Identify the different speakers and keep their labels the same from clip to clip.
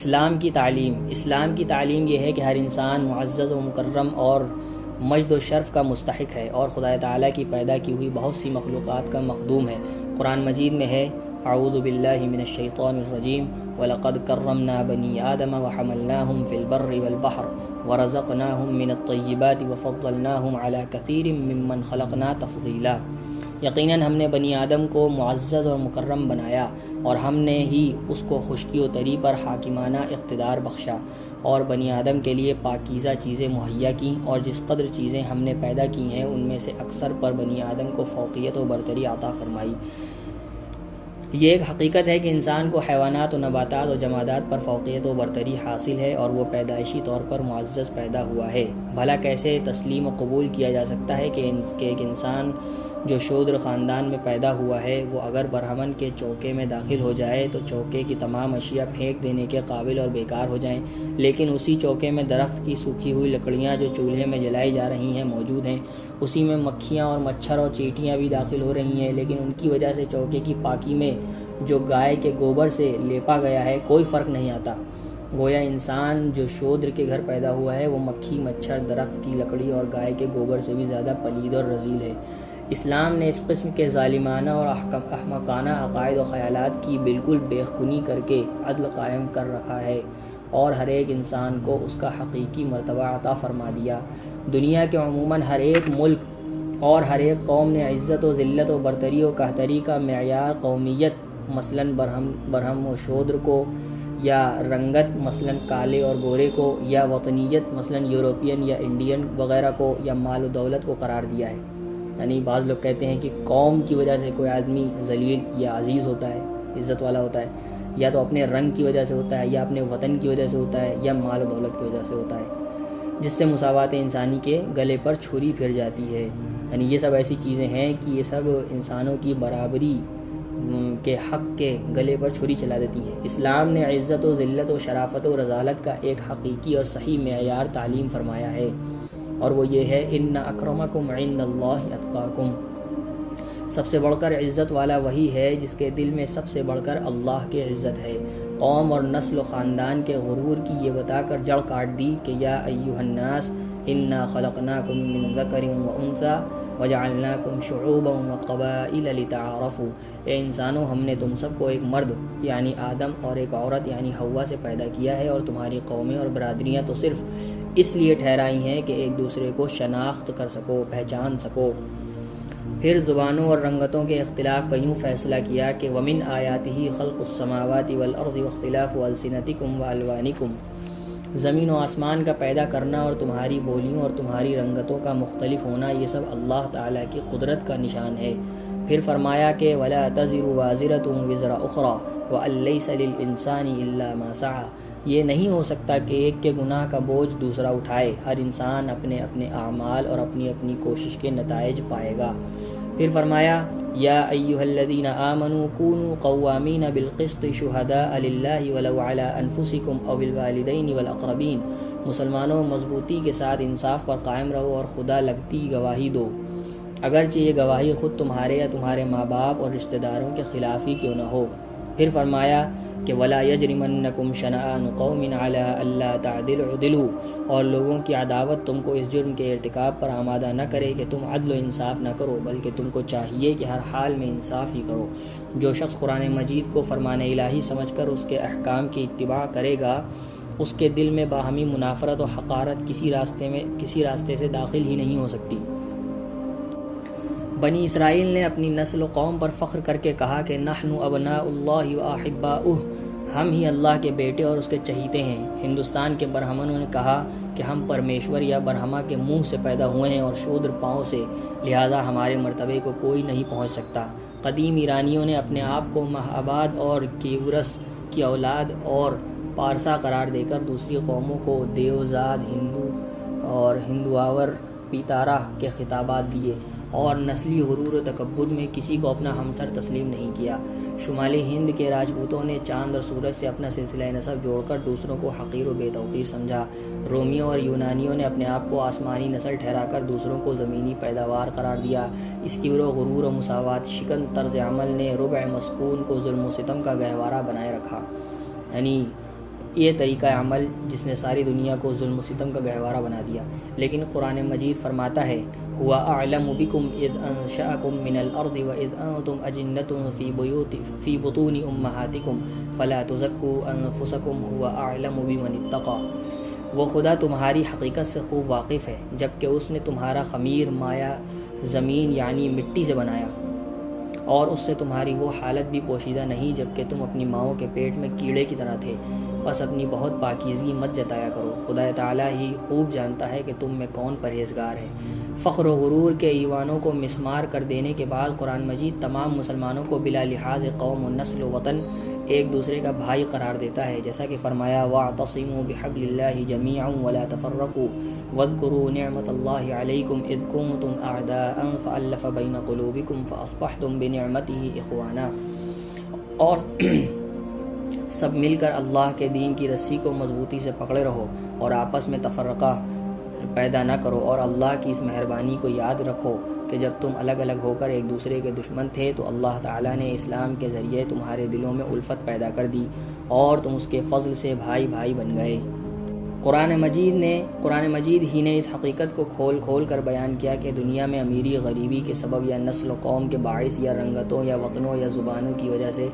Speaker 1: اسلام کی تعلیم یہ ہے کہ ہر انسان معزز و مکرم اور مجد و شرف کا مستحق ہے اور خدا تعالیٰ کی پیدا کی ہوئی بہت سی مخلوقات کا مخدوم ہے۔ قرآن مجید میں ہے اعوذ باللہ من الشیطان الرجیم وَلَقَدْ كَرَّمْنَا بَنِي آدَمَ وَحَمَلْنَاهُمْ فِي الْبَرِّ وَالْبَحْرِ وَرَزَقْنَاهُمْ مِنَ الطَّيِّبَاتِ وَفَضَّلْنَاهُمْ عَلَى كَثِيرٍ مِّمَّنْ خَلَقْنَا تَفْضِيلًا۔ یقیناً ہم نے بنی آدم کو معزز اور مکرم بنایا اور ہم نے ہی اس کو خشکی و تری پر حاکمانہ اقتدار بخشا اور بنی آدم کے لیے پاکیزہ چیزیں مہیا کیں، اور جس قدر چیزیں ہم نے پیدا کی ہیں ان میں سے اکثر پر بنی آدم کو فوقیت و برتری عطا فرمائی۔ یہ ایک حقیقت ہے کہ انسان کو حیوانات و نباتات و جمادات پر فوقیت و برتری حاصل ہے اور وہ پیدائشی طور پر معزز پیدا ہوا ہے۔ بھلا کیسے تسلیم و قبول کیا جا سکتا ہے کہ ایک انسان جو شودر خاندان میں پیدا ہوا ہے وہ اگر برہمن کے چوکے میں داخل ہو جائے تو چوکے کی تمام اشیاء پھینک دینے کے قابل اور بیکار ہو جائیں، لیکن اسی چوکے میں درخت کی سوکھی ہوئی لکڑیاں جو چولہے میں جلائی جا رہی ہیں موجود ہیں، اسی میں مکھیاں اور مچھر اور چیٹیاں بھی داخل ہو رہی ہیں، لیکن ان کی وجہ سے چوکے کی پاکی میں جو گائے کے گوبر سے لیپا گیا ہے کوئی فرق نہیں آتا۔ گویا انسان جو شودر کے گھر پیدا ہوا ہے وہ مکھی، مچھر، درخت کی لکڑی اور گائے کے گوبر سے بھی زیادہ پلید اور رذیل ہے۔ اسلام نے اس قسم کے ظالمانہ اور احمقانہ عقائد و خیالات کی بالکل بےخونی کر کے عدل قائم کر رکھا ہے اور ہر ایک انسان کو اس کا حقیقی مرتبہ عطا فرما دیا۔ دنیا کے عموماً ہر ایک ملک اور ہر ایک قوم نے عزت و ذلت و برتری و کہتری کا معیار قومیت مثلاً برہم و شودر کو، یا رنگت مثلاً کالے اور گورے کو، یا وطنیت مثلاً یورپین یا انڈین وغیرہ کو، یا مال و دولت کو قرار دیا ہے۔ یعنی بعض لوگ کہتے ہیں کہ قوم کی وجہ سے کوئی آدمی ذلیل یا عزیز ہوتا ہے، عزت والا ہوتا ہے، یا تو اپنے رنگ کی وجہ سے ہوتا ہے، یا اپنے وطن کی وجہ سے ہوتا ہے، یا مال و دولت کی وجہ سے ہوتا ہے، جس سے مساوات انسانی کے گلے پر چھری پھر جاتی ہے۔ یعنی یہ سب ایسی چیزیں ہیں کہ یہ سب انسانوں کی برابری کے حق کے گلے پر چھری چلا دیتی ہیں۔ اسلام نے عزت و ذلت و شرافت و رذالت کا ایک حقیقی اور صحیح معیار تعلیم فرمایا ہے، اور وہ یہ ہے ان اکرمکم عند اللہ اتقاکم۔ سب سے بڑھ کر عزت والا وہی ہے جس کے دل میں سب سے بڑھ کر اللہ کی عزت ہے۔ قوم اور نسل و خاندان کے غرور کی یہ بتا کر جڑ کاٹ دی کہ یا ایھا الناس انا خلقناکم من ذکر و انثی وجعلناکم شعوبا وقبائل لتعارفوا۔ اے انسانوں، ہم نے تم سب کو ایک مرد یعنی آدم اور ایک عورت یعنی حوا سے پیدا کیا ہے، اور تمہاری قومیں اور برادریاں تو صرف اس لیے ٹھہرائی ہیں کہ ایک دوسرے کو شناخت کر سکو، پہچان سکو۔ پھر زبانوں اور رنگتوں کے اختلاف کا یوں فیصلہ کیا کہ وَمِنْ آیَاتِهِ خَلْقُ السَّمَاوَاتِ وَالْأَرْضِ وَاخْتِلَافُ أَلْسِنَتِكُمْ وَأَلْوَانِكُمْ۔ زمین و آسمان کا پیدا کرنا اور تمہاری بولیوں اور تمہاری رنگتوں کا مختلف ہونا، یہ سب اللہ تعالیٰ کی قدرت کا نشان ہے۔ پھر فرمایا کہ وَلَا تَزِرُ وَازِرَةٌ وِزْرَ أُخْرَىٰ وَأَن لَّيْسَ لِلْإِنسَانِ إِلَّا مَا سَعَىٰ۔ یہ نہیں ہو سکتا کہ ایک کے گناہ کا بوجھ دوسرا اٹھائے، ہر انسان اپنے اپنے اعمال اور اپنی اپنی کوشش کے نتائج پائے گا۔ پھر فرمایا یا ایھا الذین آمنوا کونوا قوامین بالقسط شہداء للہ ولو علی انفسکم او الوالدین والاقربین۔ مسلمانوں، مضبوطی کے ساتھ انصاف پر قائم رہو اور خدا لگتی گواہی دو، اگرچہ یہ گواہی خود تمہارے یا تمہارے ماں باپ اور رشتہ داروں کے خلاف ہی کیوں نہ ہو۔ پھر فرمایا کہ وَلَا يَجْرِمَنَّكُمْ شَنَآنُ قَوْمٍ عَلَىٰ أَلَّا تَعْدِلُوا اعْدِلُوا۔ اور لوگوں کی عداوت تم کو اس جرم کے ارتکاب پر آمادہ نہ کرے کہ تم عدل و انصاف نہ کرو، بلکہ تم کو چاہیے کہ ہر حال میں انصاف ہی کرو۔ جو شخص قرآن مجید کو فرمان الہی سمجھ کر اس کے احکام کی اتباع کرے گا، اس کے دل میں باہمی منافرت و حقارت کسی راستے سے داخل ہی نہیں ہو سکتی۔ بنی اسرائیل نے اپنی نسل و قوم پر فخر کر کے کہا کہ نحن ابناء اللہ واحباؤہ، ہم ہی اللہ کے بیٹے اور اس کے چہیتے ہیں۔ ہندوستان کے برہمنوں نے کہا کہ ہم پرمیشور یا برہما کے منہ سے پیدا ہوئے ہیں اور شودر پاؤں سے، لہذا ہمارے مرتبے کو کوئی نہیں پہنچ سکتا۔ قدیم ایرانیوں نے اپنے آپ کو مہاباد اور کیورس کی اولاد اور پارسا قرار دے کر دوسری قوموں کو دیوزاد، ہندو اور ہندواور، پیتارا کے خطابات دیے اور نسلی غرور و تکبر میں کسی کو اپنا ہمسر تسلیم نہیں کیا۔ شمالی ہند کے راجپوتوں نے چاند اور سورج سے اپنا سلسلہ نسب جوڑ کر دوسروں کو حقیر و بے توقیر سمجھا۔ رومیوں اور یونانیوں نے اپنے آپ کو آسمانی نسل ٹھہرا کر دوسروں کو زمینی پیداوار قرار دیا۔ اس کبر و غرور و مساوات شکن طرز عمل نے ربع مسکون کو ظلم و ستم کا گہوارہ بنائے رکھا۔ یعنی یہ طریقہ عمل جس نے ساری دنیا کو ظلم و ستم کا گہوارہ بنا دیا۔ لیکن قرآن مجید فرماتا ہے هو اعلم بكم اذ انشأكم من الارض واذ انتم اجنة في بطون امهاتكم فلا تزكوا انفسكم هو اعلم بمن اتقى۔ وہ خدا تمہاری حقیقت سے خوب واقف ہے جبکہ اس نے تمہارا خمیر مایا زمین یعنی مٹی سے بنایا، اور اس سے تمہاری وہ حالت بھی پوشیدہ نہیں جبکہ تم اپنی ماؤں کے پیٹ میں کیڑے کی طرح تھے۔ بس اپنی بہت پاکیزگی مت جتایا کرو، خدا تعالیٰ ہی خوب جانتا ہے کہ تم میں کون پرہیزگار ہے۔ فخر و غرور کے ایوانوں کو مسمار کر دینے کے بعد قرآن مجید تمام مسلمانوں کو بلا لحاظ قوم و نسل و وطن ایک دوسرے کا بھائی قرار دیتا ہے، جیسا کہ فرمایا وَاعْتَصِمُوا بِحَبْلِ اللَّهِ جَمِيعًا وَلَا تَفَرَّقُوا وَاذْكُرُوا نِعْمَةَ اللَّهِ عَلَيْكُمْ إِذْ كُنْتُمْ أَعْدَاءً فَأَلَّفَ بَيْنَ قُلُوبِكُمْ فَأَصْبَحْتُمْ بِنِعْمَتِهِ إِخْوَانًا۔ اور سب مل کر اللہ کے دین کی رسی کو مضبوطی سے پکڑے رہو اور آپس میں تفرقہ پیدا نہ کرو، اور اللہ کی اس مہربانی کو یاد رکھو کہ جب تم الگ الگ ہو کر ایک دوسرے کے دشمن تھے تو اللہ تعالیٰ نے اسلام کے ذریعے تمہارے دلوں میں الفت پیدا کر دی اور تم اس کے فضل سے بھائی بھائی بن گئے۔ قرآن مجید ہی نے اس حقیقت کو کھول کھول کر بیان کیا کہ دنیا میں امیری غریبی کے سبب یا نسل و قوم کے باعث یا رنگتوں یا وطنوں یا زبانوں کی وجہ سے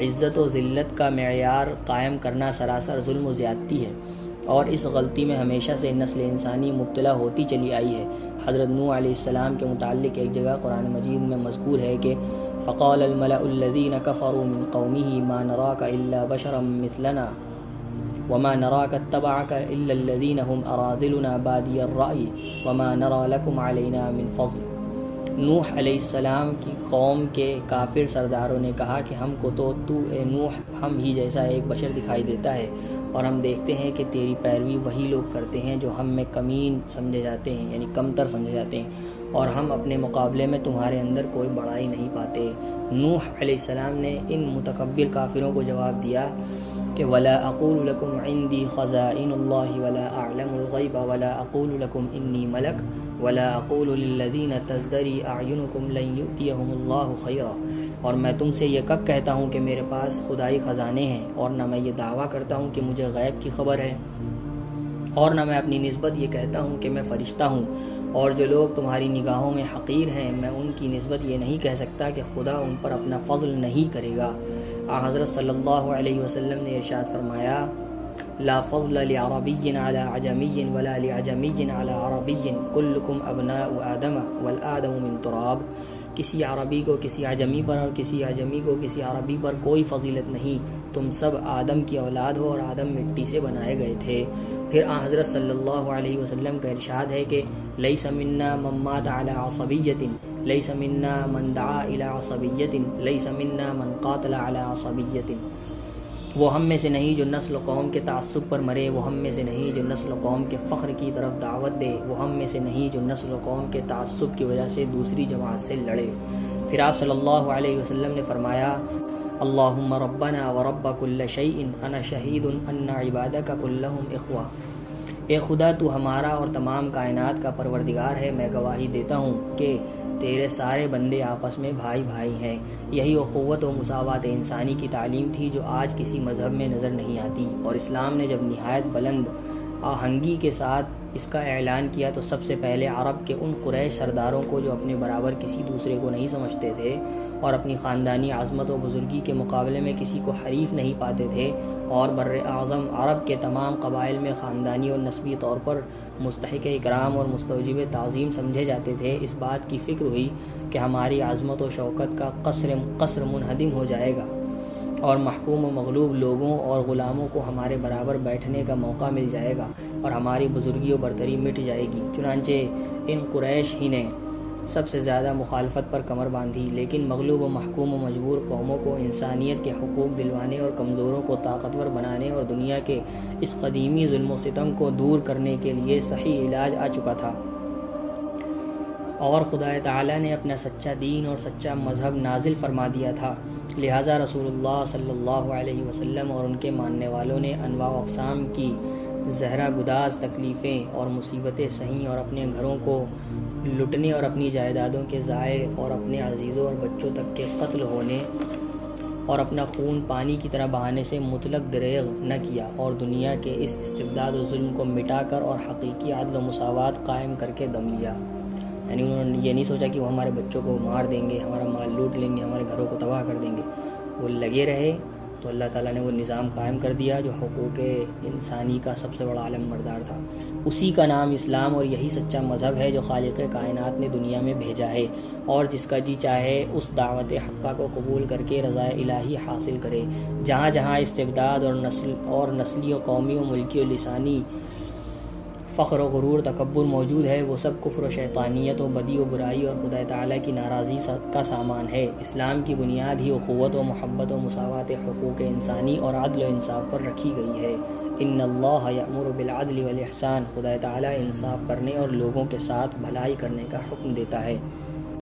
Speaker 1: عزت و ذلت کا معیار قائم کرنا سراسر ظلم و زیادتی ہے، اور اس غلطی میں ہمیشہ سے نسل انسانی مبتلا ہوتی چلی آئی ہے۔ حضرت نوح علیہ السلام کے متعلق ایک جگہ قرآن مجید میں مذکور ہے کہ فقال الملأ الذين كفروا من قومه ما نراك إلا بشرا مثلنا وما نراك اتبعك إلا الذين هم أراذلنا بادي الرأي وما نرى لكم علينا من فضل۔ نوح علیہ السلام کی قوم کے کافر سرداروں نے کہا کہ ہم کو تو اے نوح ہم ہی جیسا ایک بشر دکھائی دیتا ہے، اور ہم دیکھتے ہیں کہ تیری پیروی وہی لوگ کرتے ہیں جو ہم میں کمین سمجھے جاتے ہیں، یعنی کمتر سمجھے جاتے ہیں، اور ہم اپنے مقابلے میں تمہارے اندر کوئی بڑائی نہیں پاتے۔ نوح علیہ السلام نے ان متکبر کافروں کو جواب دیا کہ وَلَا أَقُولُ لَكُمْ عِنْدِي خَزَائِنُ اللَّهِ وَلَا أَعْلَمُ الْغَيْبَ وَلَا أَقُولُ لَكُمْ إِنِّي مَلَكٌ وَلَا أَقُولُ لِلَّذِينَ تَزْدَرِي أَعْيُنُكُمْ لَن يُؤْتِيَهُمُ اللَّهُ خَيْرًا۔ اور میں تم سے یہ کب کہتا ہوں کہ میرے پاس خدائی خزانے ہیں، اور نہ میں یہ دعویٰ کرتا ہوں کہ مجھے غیب کی خبر ہے، اور نہ میں اپنی نسبت یہ کہتا ہوں کہ میں فرشتہ ہوں، اور جو لوگ تمہاری نگاہوں میں حقیر ہیں میں ان کی نسبت یہ نہیں کہہ سکتا کہ خدا ان پر اپنا فضل نہیں کرے گا۔ حضرت صلی اللہ علیہ وسلم نے ارشاد فرمایا لا فضل لعربی علی عجمی ولا لعجمی علی عربی کلکم ابناء آدم والآدم من تراب۔ کسی عربی کو کسی عجمی پر اور کسی عجمی کو کسی عربی پر کوئی فضیلت نہیں، تم سب آدم کی اولاد ہو اور آدم مٹی سے بنائے گئے تھے۔ پھر حضرت صلی اللہ علیہ وسلم کا ارشاد ہے کہ لیس منا من مات علی عصبیت، لیس منا من دعا الی عصبیت، لیس منا من قاتل علی عصبیت۔ وہ ہم میں سے نہیں جو نسل و قوم کے تعصب پر مرے، وہ ہم میں سے نہیں جو نسل و قوم کے فخر کی طرف دعوت دے، وہ ہم میں سے نہیں جو نسل و قوم کے تعصب کی وجہ سے دوسری جماعت سے لڑے۔ پھر آپ صلی اللہ علیہ وسلم نے فرمایا اللہم ربنا ورب کل شیء انا شہید ان عبادک کلہم اخوہ۔ اے خدا تو ہمارا اور تمام کائنات کا پروردگار ہے، میں گواہی دیتا ہوں کہ تیرے سارے بندے آپس میں بھائی بھائی ہیں۔ یہی اخوت و مساوات انسانی کی تعلیم تھی جو آج کسی مذہب میں نظر نہیں آتی، اور اسلام نے جب نہایت بلند آہنگی کے ساتھ اس کا اعلان کیا تو سب سے پہلے عرب کے ان قریش سرداروں کو جو اپنے برابر کسی دوسرے کو نہیں سمجھتے تھے اور اپنی خاندانی عظمت و بزرگی کے مقابلے میں کسی کو حریف نہیں پاتے تھے، اور بر اعظم عرب کے تمام قبائل میں خاندانی اور نسبی طور پر مستحق اکرام اور مستوجب تعظیم سمجھے جاتے تھے، اس بات کی فکر ہوئی کہ ہماری عظمت و شوکت کا قصر منہدم ہو جائے گا، اور محکوم و مغلوب لوگوں اور غلاموں کو ہمارے برابر بیٹھنے کا موقع مل جائے گا، اور ہماری بزرگی و برتری مٹ جائے گی۔ چنانچہ ان قریش ہی نے سب سے زیادہ مخالفت پر کمر باندھی، لیکن مغلوب و محکوم و مجبور قوموں کو انسانیت کے حقوق دلوانے اور کمزوروں کو طاقتور بنانے اور دنیا کے اس قدیمی ظلم و ستم کو دور کرنے کے لیے صحیح علاج آ چکا تھا، اور خدا تعالی نے اپنا سچا دین اور سچا مذہب نازل فرما دیا تھا۔ لہٰذا رسول اللہ صلی اللہ علیہ وسلم اور ان کے ماننے والوں نے انواع و اقسام کی زہرہ گداز تکلیفیں اور مصیبتیں سہیں، اور اپنے گھروں کو لٹنے اور اپنی جائیدادوں کے ضائع اور اپنے عزیزوں اور بچوں تک کے قتل ہونے اور اپنا خون پانی کی طرح بہانے سے مطلق دریغ نہ کیا، اور دنیا کے اس استبداد و ظلم کو مٹا کر اور حقیقی عدل و مساوات قائم کر کے دم لیا۔ یعنی انہوں نے یہ نہیں سوچا کہ وہ ہمارے بچوں کو مار دیں گے، ہمارا مال لوٹ لیں گے، ہمارے گھروں کو تباہ کر دیں گے، وہ لگے رہے تو اللہ تعالیٰ نے وہ نظام قائم کر دیا جو حقوق انسانی کا سب سے بڑا علم بردار تھا۔ اسی کا نام اسلام، اور یہی سچا مذہب ہے جو خالق کائنات نے دنیا میں بھیجا ہے، اور جس کا جی چاہے اس دعوت حقہ کو قبول کر کے رضا الہی حاصل کرے۔ جہاں جہاں استبداد اور نسلی و قومی و ملکی و لسانی فخر و غرور تکبر موجود ہے، وہ سب کفر و شیطانیت و بدی و برائی اور خدا تعالیٰ کی ناراضی کا سامان ہے۔ اسلام کی بنیاد ہی اخوت و محبت و مساوات حقوق انسانی اور عدل و انصاف پر رکھی گئی ہے۔ ان اللہ یأمر بالعدل والاحسان، خدا تعالیٰ انصاف کرنے اور لوگوں کے ساتھ بھلائی کرنے کا حکم دیتا ہے۔